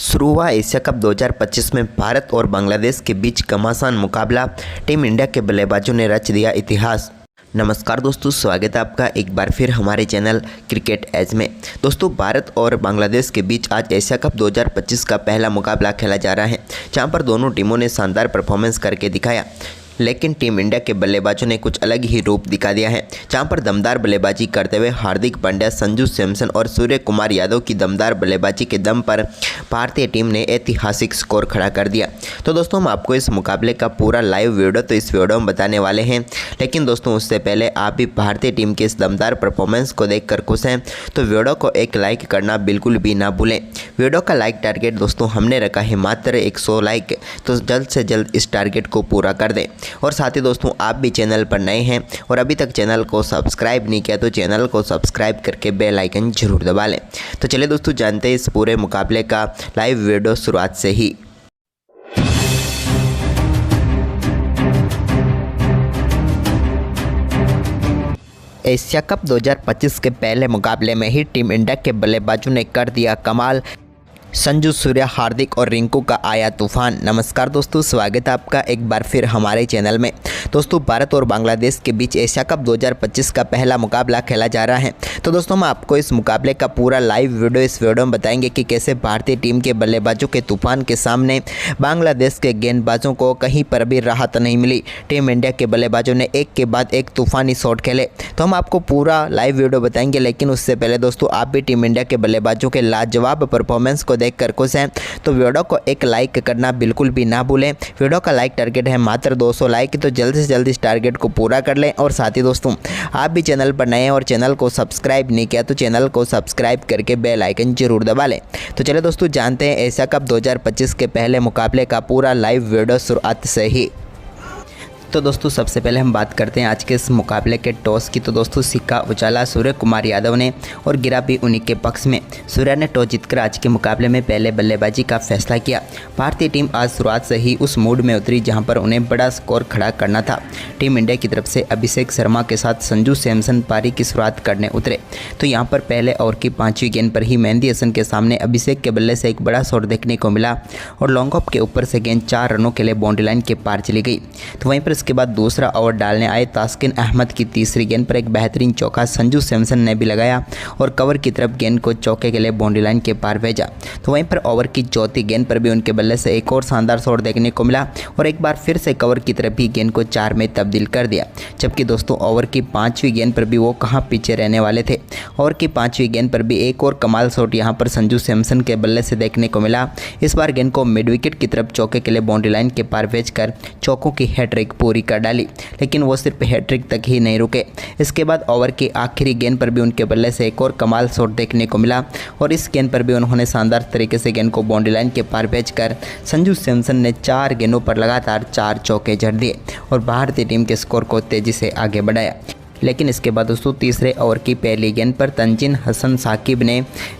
शुरू हुआ Asia cup 2025 में भारत और बांग्लादेश के बीच घमासान मुकाबला। टीम इंडिया के बल्लेबाजों ने रच दिया इतिहास। नमस्कार दोस्तों, स्वागत है आपका एक बार फिर हमारे चैनल क्रिकेट एज में। दोस्तों, भारत और बांग्लादेश के बीच आज एशिया कप 2025 का पहला मुकाबला खेला जा रहा है, जहां पर दोनों टीमों ने शानदार परफॉर्मेंस करके दिखाया। लेकिन टीम इंडिया के बल्लेबाजों ने कुछ अलग ही रूप दिखा दिया है, जहां पर दमदार बल्लेबाजी करते हुए हार्दिक पांड्या, संजू सैमसन और सूर्य कुमार यादव की दमदार बल्लेबाजी के दम पर भारतीय टीम ने ऐतिहासिक स्कोर खड़ा कर दिया। तो दोस्तों, हम आपको इस मुकाबले का पूरा लाइव वीडियो तो इस वीडियो में बताने वाले हैं। लेकिन दोस्तों, उससे पहले आप भी भारतीय टीम के इस दमदार परफॉर्मेंस को देखकर खुश हैं तो वीडियो को एक लाइक करना बिल्कुल भी ना भूलें। वीडियो का लाइक टारगेट दोस्तों हमने रखा है मात्र 100 लाइक, तो जल्द से जल्द इस टारगेट को पूरा कर दें। और साथ ही दोस्तों, आप भी चैनल पर नए हैं और अभी तक चैनल को सब्सक्राइब नहीं किया तो चैनल को सब्सक्राइब करके बेल आइकन जरूर दबा लें। तो चलिए दोस्तों, जानते हैं इस पूरे मुकाबले का लाइव वीडियो शुरुआत से ही। एशिया कप 2025 के पहले मुकाबले में ही टीम इंडिया के बल्लेबाजों ने कर दिया कमाल। संजू, सूर्या, हार्दिक और रिंकू का आया तूफान। नमस्कार दोस्तों, स्वागत है आपका एक बार फिर हमारे चैनल में। दोस्तों, भारत और बांग्लादेश के बीच एशिया कप 2025 का पहला मुकाबला खेला जा रहा है। तो दोस्तों, हम आपको इस मुकाबले का पूरा लाइव वीडियो इस वीडियो में बताएंगे कि कैसे भारतीय टीम के बल्लेबाजों के तूफान के सामने बांग्लादेश के गेंदबाजों को कहीं पर भी राहत नहीं मिली। टीम इंडिया के बल्लेबाजों ने एक के बाद एक तूफानी शॉट खेले, तो हम आपको पूरा लाइव वीडियो बताएंगे। लेकिन उससे पहले दोस्तों, आप भी टीम इंडिया के बल्लेबाजों के लाजवाब परफॉर्मेंस को देखकर खुश हैं तो वीडियो को एक लाइक करना बिल्कुल भी ना भूलें। वीडियो का लाइक टारगेट है मात्र 200 लाइक, तो जल्द से जल्द इस टारगेट को पूरा कर लें। और साथ ही दोस्तों, आप भी चैनल पर नए हैं और चैनल को सब्सक्राइब नहीं किया तो चैनल को सब्सक्राइब करके बेल आइकन जरूर दबा लें। तो चलिए दोस्तों, जानते हैं एशिया कप 2025 के पहले मुकाबले का पूरा लाइव वीडियो शुरुआत से ही। तो दोस्तों, सबसे पहले हम बात करते हैं आज के इस मुकाबले के टॉस की। तो दोस्तों, सिक्का उछाला सूर्य कुमार यादव ने और गिरा भी उन्हीं के पक्ष में। सूर्या ने टॉस जीतकर आज के मुकाबले में पहले बल्लेबाजी का फैसला किया। भारतीय टीम आज शुरुआत से ही उस मूड में उतरी जहां पर उन्हें बड़ा स्कोर खड़ा करना था। टीम इंडिया की तरफ से अभिषेक शर्मा के साथ संजू सैमसन पारी की शुरुआत करने उतरे, तो यहाँ पर पहले ओवर की 5वीं गेंद पर ही मेहंदी हसन के सामने अभिषेक के बल्ले से एक बड़ा शॉट देखने को मिला और लॉन्ग ऑफ के ऊपर से गेंद 4 रनों के लिए बाउंड्री लाइन के पार चली गई। तो वहीं पर इसके बाद दूसरा ओवर डालने आए तास्किन अहमद की तीसरी गेंद पर एक बेहतरीन चौका संजू सैमसन ने भी लगाया और कवर की तरफ गेंद को चौके के लिए बाउंड्री लाइन के पार भेजा। तो वहीं पर ओवर की चौथी गेंद पर भी उनके बल्ले से एक और शानदार शॉट देखने को मिला और एक बार फिर से कवर की तरफ ही गेंद को 4 में तब्दील कर दिया। जबकि दोस्तों, ओवर की 5वीं गेंद पर भी वो कहाँ पीछे रहने वाले थे। ओवर की 5वीं गेंद पर भी एक और कमाल शॉट यहाँ पर संजू सैमसन के बल्ले से देखने को मिला। इस बार गेंद को मिड विकेट की तरफ चौके के लिए बाउंड्री लाइन के पार भेजकर चौकों की हैट्रिक पूरी कर डाली। लेकिन वो सिर्फ हैट्रिक तक ही नहीं रुके। इसके बाद ओवर की आखिरी गेंद पर भी उनके बल्ले से एक और कमाल शॉट देखने को मिला और इस गेंद पर भी उन्होंने शानदार तरीके से गेंद को बाउंड्री लाइन के पार भेजकर संजू सैमसन ने 4 गेंदों पर लगातार 4 चौके जड़ दिए और भारतीय टीम के स्कोर को तेजी से आगे बढ़ाया। लेकिन इसके बाद दोस्तों, तीसरे ओवर की पहली गेंद पर तंजीन हसन साकिब ने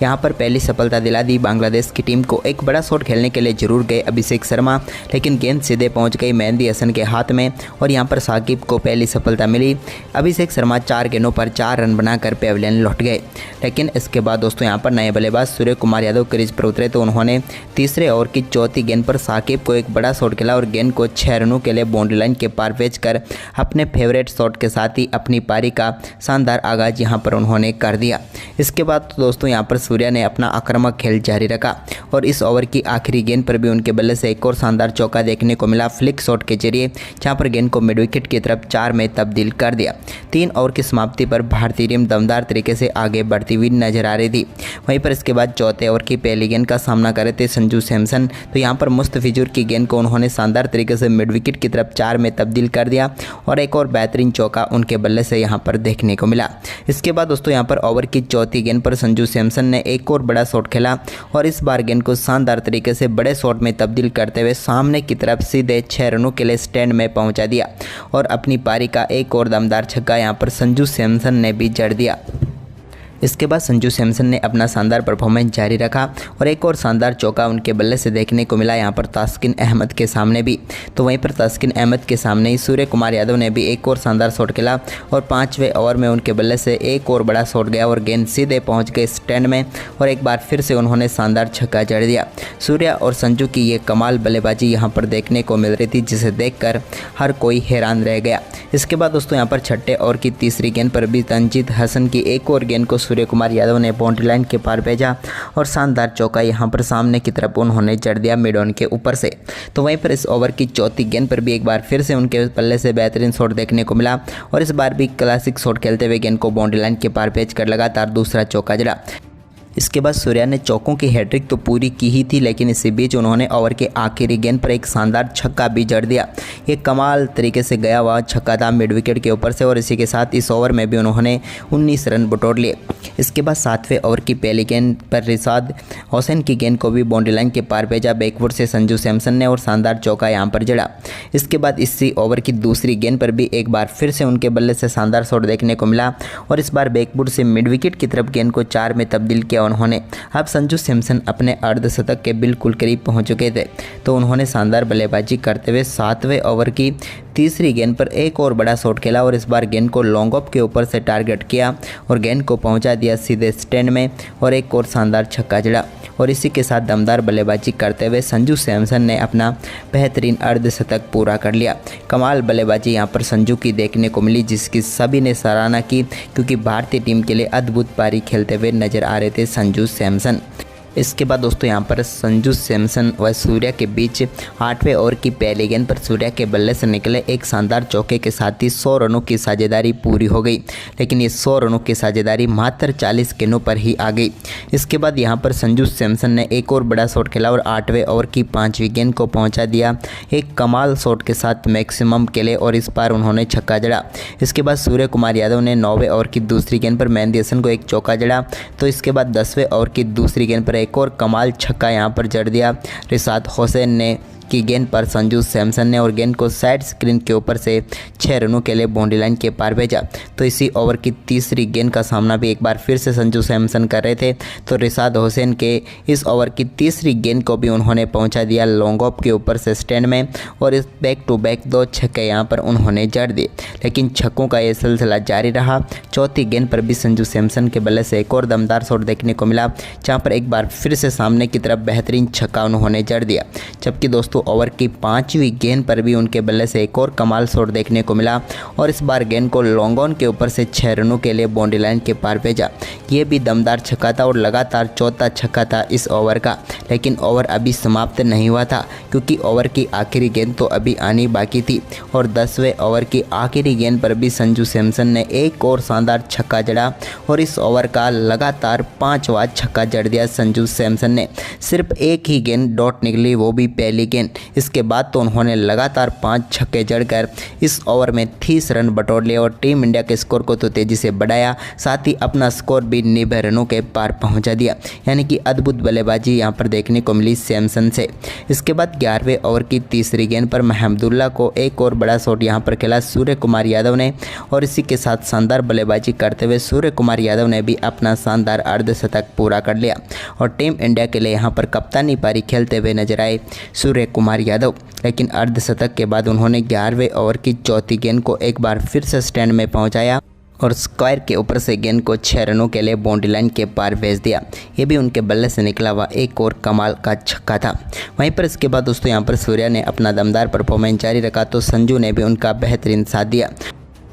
यहां पर पहली सफलता दिला दी बांग्लादेश की टीम को। एक बड़ा शॉट खेलने के लिए जरूर गए अभिषेक शर्मा, लेकिन गेंद सीधे पहुंच गई मेहंदी हसन के हाथ में और यहां पर साकिब को पहली सफलता मिली। अभिषेक शर्मा 4 गेंदों पर 4 रन बनाकर पेविलियन लौट गए। लेकिन इसके बाद दोस्तों, यहाँ पर नए बल्लेबाज सूर्य कुमार यादव क्रीज पर उतरे तो उन्होंने तीसरे ओवर की चौथी गेंद पर साकिब को एक बड़ा शॉट खेला और गेंद को 6 रनों के लिए बाउंड्री लाइन के पार भेजकर अपने फेवरेट शॉट के साथ ही अपनी पारी का शानदार आगाज यहां पर उन्होंने कर दिया। इसके बाद दोस्तों, यहां पर सूर्या ने अपना आक्रामक खेल जारी रखा और इस ओवर की आखिरी गेंद पर भी उनके बल्ले से एक और शानदार चौका देखने को मिला फ्लिक शॉट के जरिए, जहां पर गेंद को मिड विकेट की तरफ 4 में तब्दील कर दिया। 3 ओवर की समाप्ति पर भारतीय टीम दमदार तरीके से आगे बढ़ती हुई नजर आ रही थी। वहीं पर इसके बाद चौथे ओवर की पहली गेंद का सामना कर रहे थे संजू सैमसन, तो यहाँ पर मुस्तफिजुर की गेंद को उन्होंने शानदार तरीके से मिड विकेट की तरफ 4 में तब्दील कर दिया और एक और बेहतरीन चौका उनके बल्ले से यहाँ पर देखने को मिला। इसके बाद दोस्तों, यहाँ पर ओवर की चौथी गेंद पर संजू सैमसन ने एक और बड़ा शॉट खेला और इस बार गेंद को शानदार तरीके से बड़े शॉट में तब्दील करते हुए सामने की तरफ सीधे 6 रनों के लिए स्टैंड में पहुंचा दिया और अपनी पारी का एक और दमदार छक्का यहाँ पर संजू सैमसन ने भी जड़ दिया। इसके बाद संजू सैमसन ने अपना शानदार परफॉर्मेंस जारी रखा और एक और शानदार चौका उनके बल्ले से देखने को मिला यहाँ पर तास्किन अहमद के सामने भी। तो वहीं पर तास्किन अहमद के सामने ही सूर्य कुमार यादव ने भी एक और शानदार शॉट खेला और 5वें ओवर में उनके बल्ले से एक और बड़ा शॉट गया और गेंद सीधे पहुँच गए स्टैंड में और एक बार फिर से उन्होंने शानदार छक्का जड़ दिया। सूर्य और संजू की ये कमाल बल्लेबाजी यहाँ पर देखने को मिल रही थी, जिसे देखकर हर कोई हैरान रह गया। इसके बाद दोस्तों यहाँ पर छठे ओवर की तीसरी गेंद पर भी तंजीद हसन की एक और गेंद को सूर्य कुमार यादव ने बाउंड्री लाइन के पार भेजा और शानदार चौका यहां पर सामने की तरफ उन्होंने जड़ दिया मिड ऑन के ऊपर से। तो वहीं पर इस ओवर की चौथी गेंद पर भी एक बार फिर से उनके पल्ले से बेहतरीन शॉट देखने को मिला और इस बार भी क्लासिक शॉट खेलते हुए गेंद को बाउंड्री लाइन के पार भेजकर लगातार दूसरा चौका जड़ा। इसके बाद सूर्या ने चौकों की हैट्रिक तो पूरी की ही थी, लेकिन इसी बीच उन्होंने ओवर के आखिरी गेंद पर एक शानदार छक्का भी जड़ दिया। ये कमाल तरीके से गया हुआ छक्का था मिड विकेट के ऊपर से और इसी के साथ इस ओवर में भी उन्होंने 19 रन बटोर लिए। इसके बाद 7वें ओवर की पहली गेंद पर रिसाद हुसैन की गेंद को भी बाउंड्री लाइन के पार भेजा बैकफुट से संजू सैमसन ने और शानदार चौका यहां पर जड़ा। इसके बाद इसी ओवर की दूसरी गेंद पर भी एक बार फिर से उनके बल्ले से शानदार शॉट देखने को मिला और इस बार बैकफुट से मिड विकेट की तरफ गेंद को 4 में तब्दील किया उन्होंने। अब संजू सैमसन अपने अर्धशतक के बिल्कुल करीब पहुंच चुके थे, तो उन्होंने शानदार बल्लेबाजी करते हुए 7वें ओवर की तीसरी गेंद पर एक और बड़ा शॉट खेला और इस बार गेंद को लॉन्ग ऑफ के ऊपर से टारगेट किया और गेंद को पहुंचा दिया सीधे स्टैंड में और एक और शानदार छक्का जड़ा। और इसी के साथ दमदार बल्लेबाजी करते हुए संजू सैमसन ने अपना बेहतरीन अर्धशतक पूरा कर लिया। कमाल बल्लेबाजी यहां पर संजू की देखने को मिली, जिसकी सभी ने सराहना की, क्योंकि भारतीय टीम के लिए अद्भुत पारी खेलते हुए नजर आ रहे थे संजू सैमसन। इसके बाद दोस्तों यहाँ पर संजू सैमसन व सूर्या के बीच 8वें ओवर की पहली गेंद पर सूर्या के बल्ले से निकले एक शानदार चौके के साथ ही 100 रनों की साझेदारी पूरी हो गई, लेकिन ये 100 रनों की साझेदारी मात्र 40 गेंदों पर ही आ गई। इसके बाद यहाँ पर संजू सैमसन ने एक और बड़ा शॉट खेला और 8वें ओवर की 5वीं गेंद को पहुँचा दिया एक कमाल शॉट के साथ मैक्सिमम के लिए और इस बार उन्होंने छक्का जड़ा। इसके बाद सूर्य कुमार यादव ने 9वें ओवर की दूसरी गेंद पर मेहंदी हसन को एक चौका जड़ा। तो इसके बाद 10वें ओवर की दूसरी गेंद पर एक और कमाल छक्का यहां पर जड़ दिया रिसाद हुसैन ने की गेंद पर संजू सैमसन ने और गेंद को साइड स्क्रीन के ऊपर से 6 रनों के लिए बाउंड्री लाइन के पार भेजा। तो इसी ओवर की तीसरी गेंद का सामना भी एक बार फिर से संजू सैमसन कर रहे थे, तो रिसाद हुसैन के इस ओवर की तीसरी गेंद को भी उन्होंने पहुंचा दिया लॉन्ग ऑफ के ऊपर से स्टैंड में और इस बैक टू बैक 2 छक्के यहां पर उन्होंने जड़ दिए। लेकिन छक्कों का यह सिलसिला जारी रहा। चौथी गेंद पर भी संजू सैमसन के बल्ले से एक और दमदार शॉट देखने को मिला, जहाँ पर एक बार फिर से सामने की तरफ बेहतरीन छक्का उन्होंने जड़ दिया। जबकि दोस्तों ओवर की 5वीं गेंद पर भी उनके बल्ले से एक और कमाल शॉट देखने को मिला और इस बार गेंद को लॉन्ग ऑन के ऊपर से 6 रनों के लिए बाउंड्री लाइन के पार भेजा। ये भी दमदार छक्का था और लगातार चौथा छक्का था इस ओवर का। लेकिन ओवर अभी समाप्त नहीं हुआ था, क्योंकि ओवर की आखिरी गेंद तो अभी आनी बाकी थी और 10वें ओवर की आखिरी गेंद पर भी संजू सैमसन ने एक और शानदार छक्का जड़ा और इस ओवर का लगातार 5वां छक्का जड़ दिया संजू सैमसन ने। सिर्फ एक ही गेंद डॉट निकली, वो भी पहली गेंद। इसके बाद तो उन्होंने लगातार 5 छक्के जड़कर इस ओवर में 30 रन बटोर लिए और टीम इंडिया के स्कोर को तो तेजी से बढ़ाया, साथ ही अपना स्कोर भी 90 रनों के पार पहुंचा दिया। यानी कि अद्भुत बल्लेबाजी यहां पर देखने को मिली सैमसन से। इसके बाद 11वें ओवर की तीसरी गेंद पर महमदुल्ला को एक और बड़ा शॉट यहां पर खेला सूर्य कुमार यादव ने और इसी के साथ शानदार बल्लेबाजी करते हुए सूर्य कुमार यादव ने भी अपना शानदार अर्धशतक पूरा कर लिया और टीम इंडिया के लिए यहां पर कप्तानी पारी खेलते हुए नजर आए सूर्य कुमार यादव। लेकिन अर्धशतक के बाद उन्होंने 11वें ओवर की चौथी गेंद को एक बार फिर से स्टैंड में पहुंचाया और स्क्वायर के ऊपर से गेंद को 6 रनों के लिए बाउंड्री लाइन के पार भेज दिया। ये भी उनके बल्ले से निकला हुआ एक और कमाल का छक्का था। वहीं पर इसके बाद दोस्तों यहाँ पर सूर्या ने अपना दमदार परफॉर्मेंस जारी रखा, तो संजू ने भी उनका बेहतरीन साथ दिया।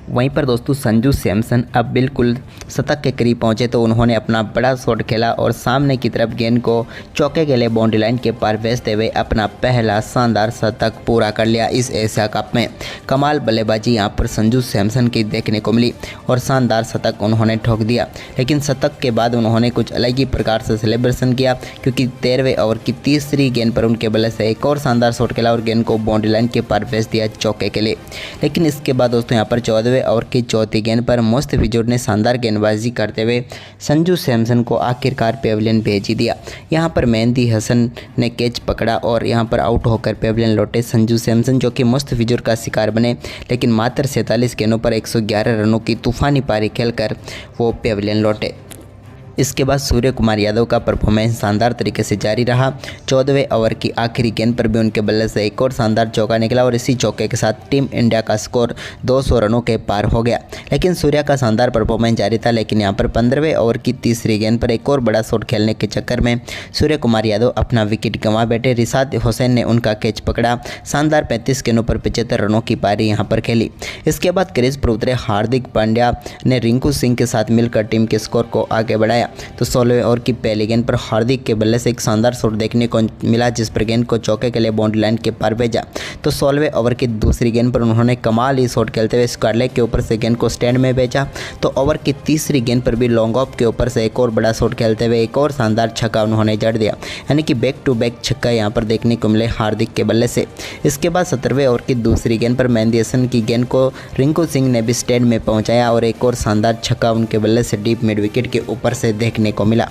वहीं पर दोस्तों संजू सैमसन अब बिल्कुल शतक के करीब पहुंचे, तो उन्होंने अपना बड़ा शॉट खेला और सामने की तरफ गेंद को चौके के लिए बाउंड्री लाइन के पार भेजते हुए अपना पहला शानदार शतक पूरा कर लिया इस एशिया कप में। कमाल बल्लेबाजी यहां पर संजू सैमसन की देखने को मिली और शानदार शतक उन्होंने ठोक दिया। लेकिन शतक के बाद उन्होंने कुछ अलग ही प्रकार से सेलिब्रेशन किया, क्योंकि 13वें ओवर की तीसरी गेंद पर उनके बल्ले से एक और शानदार शॉट खेला और गेंद को बाउंड्री लाइन के पार भेज दिया चौके के लिए। लेकिन इसके बाद दोस्तों यहाँ पर 14वें ओवर की चौथी गेंद पर मुस्तफिजुर ने शानदार गेंदबाजी करते हुए संजू सैमसन को आखिरकार पेविलियन भेज ही दिया। यहां पर मेहंदी हसन ने कैच पकड़ा और यहां पर आउट होकर पेविलियन लौटे संजू सैमसन, जो कि मुस्तफिजुर का शिकार बने। लेकिन मात्र 47 गेंदों पर 111 रनों की तूफानी पारी खेलकर वो पेविलियन लौटे। इसके बाद सूर्य कुमार यादव का परफॉर्मेंस शानदार तरीके से जारी रहा। 14वें ओवर की आखिरी गेंद पर भी उनके बल्ले से एक और शानदार चौका निकला और इसी चौके के साथ टीम इंडिया का स्कोर 200 रनों के पार हो गया। लेकिन सूर्या का शानदार परफॉर्मेंस जारी था, लेकिन यहां पर 15वें ओवर की तीसरी गेंद पर एक और बड़ा शॉट खेलने के चक्कर में सूर्य कुमार यादव अपना विकेट गंवा बैठे। रिशाद हुसैन ने उनका कैच पकड़ा। शानदार 35 गेंदों पर 75 रनों की पारी यहां पर खेली। इसके बाद क्रीज पर उतरे हार्दिक पांड्या ने रिंकू सिंह के साथ मिलकर टीम के स्कोर को आगे बढ़ाया। तो 16वें ओवर की पहली गेंद पर हार्दिक के बल्ले से एक शानदार शॉट देखने को मिला, जिस पर गेंद को चौके के लिए बाउंड्री लाइन के पार भेजा। तो 16वें ओवर की दूसरी गेंद पर उन्होंने कमाल ही शॉट खेलते हुए स्कारलेट के ऊपर से गेंद को स्टैंड में भेजा। तो ओवर की तीसरी गेंद पर भी लॉन्ग ऑफ के ऊपर से एक और बड़ा शॉट खेलते हुए एक और शानदार छक्का उन्होंने जड़ दिया, यानी कि बैक टू बैक छक्का यहां पर देखने को मिले हार्दिक के बल्ले से। इसके बाद 17वें ओवर की दूसरी गेंद पर मेहंदी हसन की गेंद को रिंकू सिंह ने भी स्टैंड में पहुंचाया और एक और शानदार छक्का उनके बल्ले से डीप मिड विकेट के ऊपर से देखने को मिला।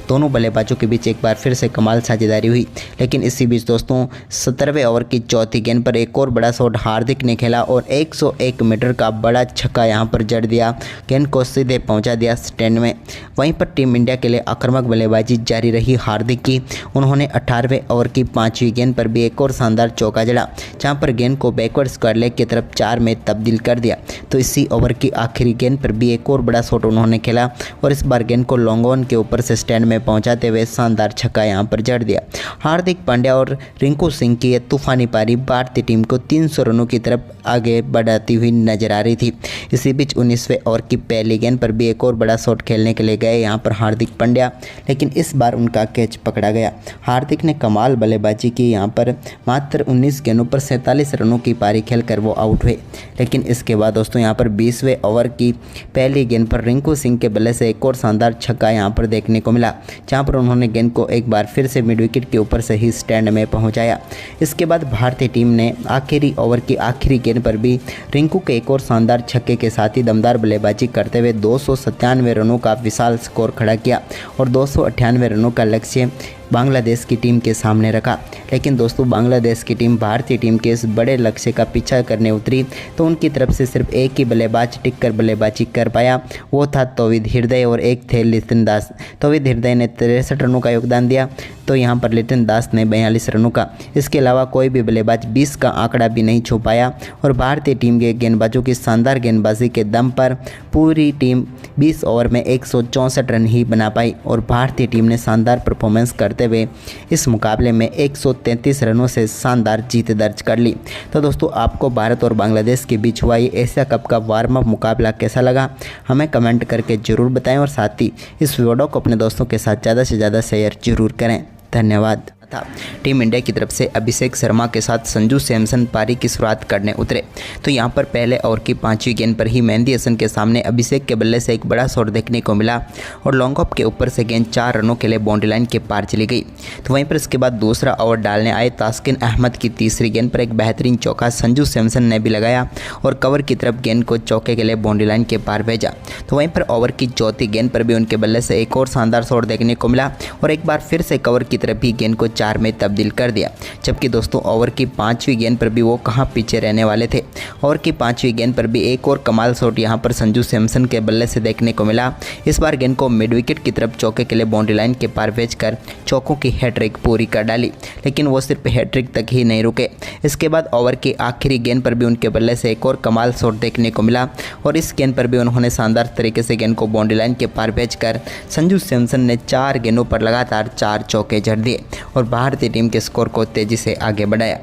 दोनों बल्लेबाजों के बीच एक बार फिर से कमाल साझेदारी हुई। लेकिन इसी बीच दोस्तों 17वें ओवर की चौथी गेंद पर एक और बड़ा शॉट हार्दिक ने खेला और 101 मीटर का बड़ा छक्का यहां पर जड़ दिया, गेंद को सीधे पहुंचा दिया स्टैंड में। वहीं पर टीम इंडिया के लिए आक्रामक बल्लेबाजी जारी रही हार्दिक की। उन्होंने 18वें ओवर की पांचवी गेंद पर भी एक और शानदार चौका जड़ा, जहां पर गेंद को बैकवर्ड स्क्वायर लेग की तरफ 4 में तब्दील कर दिया। तो इसी ओवर की आखिरी गेंद पर भी एक और बड़ा शॉट उन्होंने खेला और इस बार गेंद को लॉन्ग ऑन के ऊपर से स्टैंड में पहुंचाते हुए शानदार छक्का यहां पर जड़ दिया। हार्दिक पांड्या और रिंकू सिंह की ये तूफानी पारी भारतीय टीम को 300 रनों की तरफ आगे बढ़ाती हुई नजर आ रही थी। इसी बीच 19वें ओवर की पहली गेंद पर भी एक और बड़ा शॉट खेलने के लिए गए यहां पर हार्दिक पांड्या, लेकिन इस बार उनका कैच पकड़ा गया। हार्दिक ने कमाल बल्लेबाजी की, यहां पर मात्र 19 गेंदों पर 47 रनों की पारी खेलकर वो आउट हुए। लेकिन इसके बाद दोस्तों यहां पर 20वें ओवर की पहली गेंद पर रिंकू सिंह के बल्ले से एक और शानदार छक्का यहां पर देखने को मिला, जहां पर उन्होंने गेंद को एक बार फिर से मिड विकेट के ऊपर से ही स्टैंड में पहुंचाया। इसके बाद भारतीय टीम ने आखिरी ओवर की आखिरी गेंद पर भी रिंकू के एक और शानदार छक्के के साथ ही दमदार बल्लेबाजी करते हुए 297 रनों का विशाल स्कोर खड़ा किया और 298 रनों का लक्ष्य बांग्लादेश की टीम के सामने रखा। लेकिन दोस्तों बांग्लादेश की टीम भारतीय टीम के इस बड़े लक्ष्य का पीछा करने उतरी तो उनकी तरफ से सिर्फ एक ही बल्लेबाज टिक कर बल्लेबाजी कर पाया, वो था तौहीद हृदय और एक थे लिटन दास। तौहीद हृदय ने 63 रनों का योगदान दिया, तो यहाँ पर लिटन दास ने 42 रनों का। इसके अलावा कोई भी बल्लेबाज 20 का आंकड़ा भी नहीं छू पाया और भारतीय टीम के गेंदबाजों की शानदार गेंदबाजी के दम पर पूरी टीम 20 ओवर में 164 रन ही बना पाई और भारतीय टीम ने शानदार परफॉर्मेंस करते हुए इस मुकाबले में 133 रनों से शानदार जीत दर्ज कर ली। तो दोस्तों आपको भारत और बांग्लादेश के बीच हुआ ये एशिया कप का वार्म अप मुकाबला कैसा लगा हमें कमेंट करके ज़रूर बताएं और साथ ही इस वीडियो को अपने दोस्तों के साथ ज़्यादा से ज़्यादा शेयर जरूर करें। धन्यवाद। था टीम इंडिया की तरफ से अभिषेक शर्मा के साथ संजू सैमसन पारी की शुरुआत करने उतरे। तो यहां पर पहले ओवर की 5वीं गेंद पर ही मेहंदी हसन के सामने अभिषेक के बल्ले से एक बड़ा शॉट देखने को मिला और लॉन्ग ऑफ के ऊपर से गेंद 4 रनों के लिए बाउंड्री लाइन के पार चली गई। तो वहीं पर इसके बाद दूसरा ओवर डालने आए तास्किन अहमद की तीसरी गेंद पर एक बेहतरीन चौका संजू सैमसन ने भी लगाया और कवर की तरफ गेंद को चौके के लिए बाउंड्री लाइन के पार भेजा। तो वहीं पर ओवर की चौथी गेंद पर भी उनके बल्ले से एक और शानदार शॉट देखने को मिला और एक बार फिर से कवर की तरफ ही गेंद को 4 में तब्दील कर दिया। जबकि दोस्तों ओवर की 5वीं गेंद पर भी वो कहां पीछे रहने वाले थे। ओवर की 5वीं गेंद पर भी एक और कमाल शॉट यहां पर संजू सैमसन के बल्ले से देखने को मिला। इस बार गेंद को मिड विकेट की तरफ चौके के लिए बाउंड्री लाइन के पार भेजकर चौकों की हैट्रिक पूरी कर डाली, लेकिन वो सिर्फ हैट्रिक तक ही नहीं रुके। इसके बाद ओवर की आखिरी गेंद पर भी उनके बल्ले से एक और कमाल शॉट देखने को मिला और इस गेंद पर भी उन्होंने शानदार तरीके से गेंद को बाउंड्री लाइन के पार भेजकर संजू सैमसन ने 4 गेंदों पर लगातार 4 चौके जड़ दिए और भारतीय टीम के स्कोर को तेजी से आगे बढ़ाया।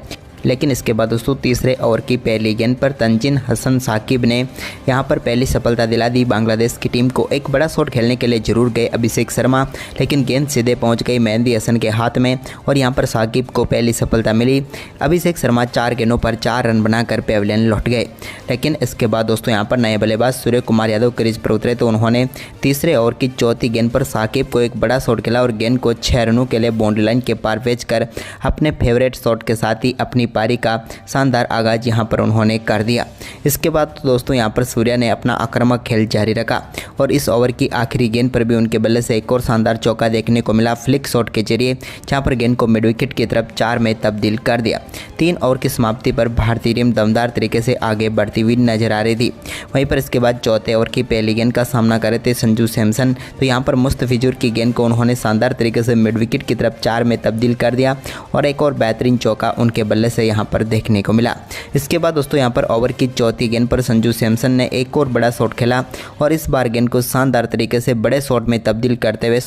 लेकिन इसके बाद दोस्तों तीसरे ओवर की पहली गेंद पर तंजीन हसन साकिब ने यहां पर पहली सफलता दिला दी बांग्लादेश की टीम को। एक बड़ा शॉट खेलने के लिए जरूर गए अभिषेक शर्मा, लेकिन गेंद सीधे पहुंच गई मेहंदी हसन के हाथ में और यहां पर साकिब को पहली सफलता मिली। अभिषेक शर्मा 4 गेंदों पर 4 रन बनाकर पेविलियन लौट गए। लेकिन इसके बाद दोस्तों यहां पर नए बल्लेबाज सूर्य कुमार यादव क्रीज पर उतरे तो उन्होंने तीसरे ओवर की चौथी गेंद पर साकिब को एक बड़ा शॉट खेला और गेंद को 6 रनों के लिए बाउंड्री लाइन के पार भेजकर अपने फेवरेट शॉट के साथ ही अपनी पारी का शानदार आगाज यहाँ पर उन्होंने कर दिया। इसके बाद तो दोस्तों यहाँ पर सूर्या ने अपना आक्रामक खेल जारी रखा और इस ओवर की आखिरी गेंद पर भी उनके बल्ले से एक और शानदार चौका देखने को मिला फ्लिक शॉट के जरिए, जहाँ पर गेंद को मिड विकेट की तरफ 4 में तब्दील कर दिया। 3 ओवर की समाप्ति पर भारतीय टीम दमदार तरीके से आगे बढ़ती हुई नजर आ रही थी। वहीं पर इसके बाद चौथे ओवर की पहली गेंद का सामना कर रहे थे संजू सैमसन, तो यहाँ पर मुस्तफिजुर की गेंद को उन्होंने शानदार तरीके से मिड विकेट की तरफ 4 में तब्दील कर दिया और एक और बेहतरीन चौका उनके बल्ले से यहाँ पर देखने को मिला। इसके बाद दोस्तों यहाँ पर ओवर की चौथी गेंद पर संजू सैमसन ने एक और बड़ा शॉट खेला और इस बार गेंद को शानदार तरीके से बड़े शॉट में तब्दील करते हुए